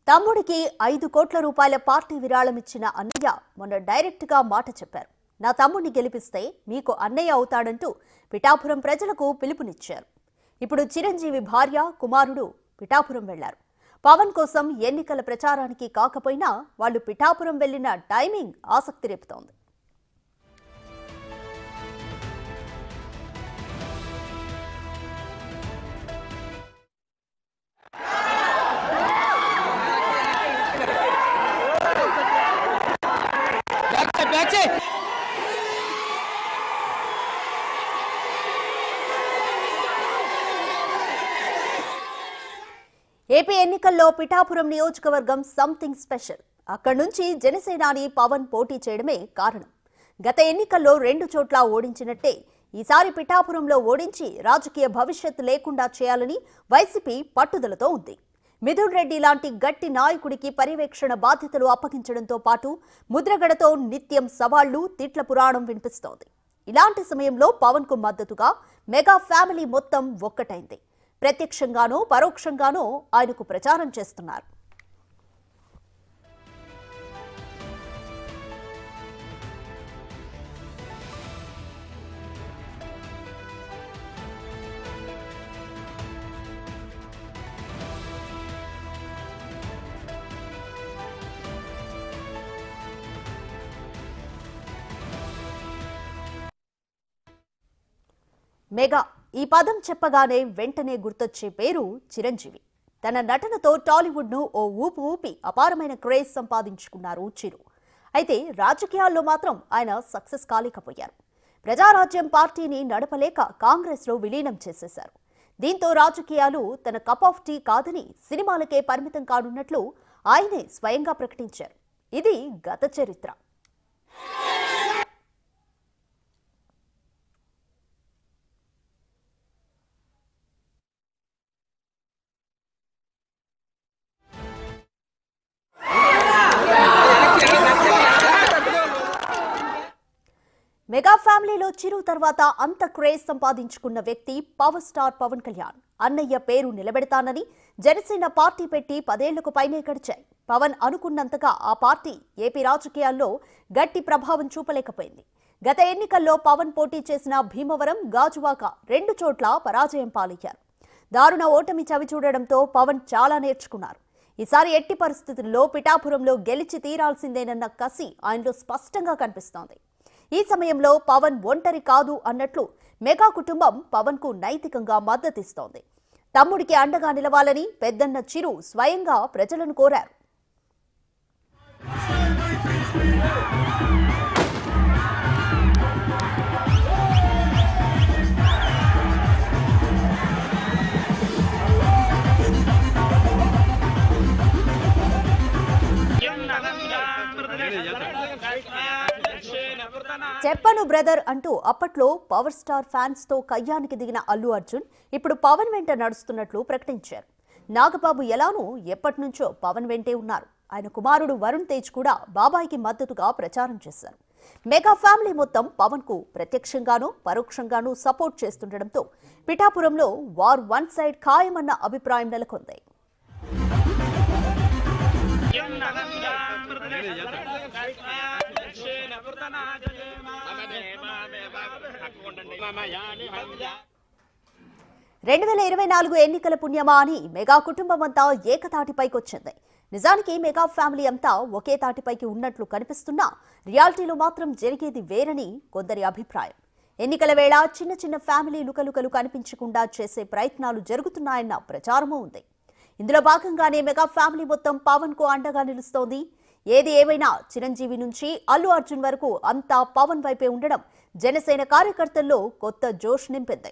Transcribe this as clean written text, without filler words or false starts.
తమ్ముడికి 5 కోట్ల రూపాయల పార్టీ విరాళం ఇచ్చిన అన్నయ్య మొన్న డైరెక్ట్ గా మాట చెప్పారు. నా తమ్ముడిని గెలిపిస్తే మీకు అన్నయ్య అవుతాడంటూ పిఠాపురం ప్రజలకు పిలుపునిచ్చారు. ఇప్పుడు చిరంజీవి భార్య కుమారుడు పిఠాపురం వెళ్లారు. పవన్ కోసం ఎన్నికల ప్రచారానికి కాకపోయినా వాళ్ళు పిఠాపురం వెళ్లిన టైమింగ్ ఆసక్తి రేపుతోంది. ఏపీ ఎన్నికల్లో పిఠాపురం నియోజకవర్గం సంథింగ్ స్పెషల్. అక్కడి నుంచి జనసేనాని పవన్ పోటీ చేయడమే కారణం. గత ఎన్నికల్లో 2 చోట్ల ఓడించినట్టే ఈసారి పిఠాపురంలో ఓడించి రాజకీయ భవిష్యత్తు లేకుండా చేయాలని వైసీపీ పట్టుదలతో ఉంది. మిథున్ రెడ్డి లాంటి గట్టి నాయకుడికి పర్యవేక్షణ బాధ్యతలు అప్పగించడంతో పాటు ముద్రగడతో నిత్యం సవాళ్లు, తిట్ల పురాణం వినిపిస్తోంది. ఇలాంటి సమయంలో పవన్ కు మద్దతుగా మెగా ఫ్యామిలీ మొత్తం ఒక్కటైంది. ప్రత్యక్షంగానో పరోక్షంగానో ఆయనకు ప్రచారం చేస్తున్నారు. మెగా ఈ పదం చెప్పగానే వెంటనే గుర్తొచ్చే పేరు చిరంజీవి. తన నటనతో టాలీవుడ్ ను ఓ ఊపు ఊపి అపారమైన క్రేజ్ సంపాదించుకున్నారు చిరు. అయితే రాజకీయాల్లో మాత్రం ఆయన సక్సెస్ కాలేకపోయారు. ప్రజారాజ్యం పార్టీని నడపలేక కాంగ్రెస్ లో విలీనం చేసేశారు. దీంతో రాజకీయాలు తన కప్ ఆఫ్ టీ కాదని సినిమాలకే పరిమితం కానున్నట్లు ఆయనే స్వయంగా ప్రకటించారు. ఇది గత చరిత్ర. మెగా ఫ్యామిలీలో చిరు తర్వాత అంత క్రేజ్ సంపాదించుకున్న వ్యక్తి పవర్ స్టార్ పవన్ కళ్యాణ్. అన్నయ్య పేరు నిలబెడతానని జనసేన పార్టీ పెట్టి 10 ఏళ్లకు పైనే గడిచాయి. పవన్ అనుకున్నంతగా ఆ పార్టీ ఏపీ రాజకీయాల్లో గట్టి ప్రభావం చూపలేకపోయింది. గత ఎన్నికల్లో పవన్ పోటీ చేసిన భీమవరం, గాజువాక 2 చోట్ల పరాజయం పాలయ్యారు. దారుణ ఓటమి చవిచూడడంతో పవన్ చాలా నేర్చుకున్నారు. ఈసారి ఎట్టి పరిస్థితుల్లో పిఠాపురంలో గెలిచి తీరాల్సిందేనన్న కసి ఆయనలో స్పష్టంగా కనిపిస్తోంది. ఈ సమయంలో పవన్ ఒంటరి కాదు అన్నట్లు మెగా కుటుంబం పవన్ కు నైతికంగా మద్దతిస్తోంది. తమ్ముడికి అండగా నిలవాలని పెద్దన్న చిరు స్వయంగా ప్రజలను కోరారు. చెప్పను బ్రదర్ అంటూ అప్పట్లో పవర్ స్టార్ ఫ్యాన్స్ తో కయ్యానికి దిగిన అల్లు అర్జున్ ఇప్పుడు పవన్ వెంట నడుస్తున్నట్లు ప్రకటించారు. నాగబాబు ఎలానూ ఎప్పటి నుంచో పవన్ వెంటే ఉన్నారు. ఆయన కుమారుడు వరుణ్ తేజ్ కూడా బాబాయికి మద్దతుగా ప్రచారం చేశారు. మెగా ఫ్యామిలీ మొత్తం పవన్ కు ప్రత్యక్షంగానూ పరోక్షంగానూ సపోర్ట్ చేస్తుండటంతో పిఠాపురంలో వార్ వన్ సైడ్ ఖాయమన్న అభిప్రాయం నెలకొంది. రెండు 2024 ఎన్నికల పుణ్యమా అని మెగా కుటుంబమంతా ఏకతాటిపైకొచ్చింది. నిజానికి మెగా ఫ్యామిలీ అంతా ఒకే తాటిపైకి ఉన్నట్లు కనిపిస్తున్నా రియాలిటీలో మాత్రం జరిగేది వేరని కొందరి అభిప్రాయం. ఎన్నికల వేళ చిన్న చిన్న ఫ్యామిలీ లుకలుకలు కనిపించకుండా చేసే ప్రయత్నాలు జరుగుతున్నాయన్న ప్రచారమూ ఉంది. ఇందులో భాగంగానే మెగా ఫ్యామిలీ మొత్తం పవన్ కు అండగా నిలుస్తోంది. ఏది ఏమైనా చిరంజీవి నుంచి అల్లు అర్జున్ వరకు అంతా పవన్ వైపే ఉండడం జనసేన కార్యకర్తల్లో కొత్త జోష్ నింపింది.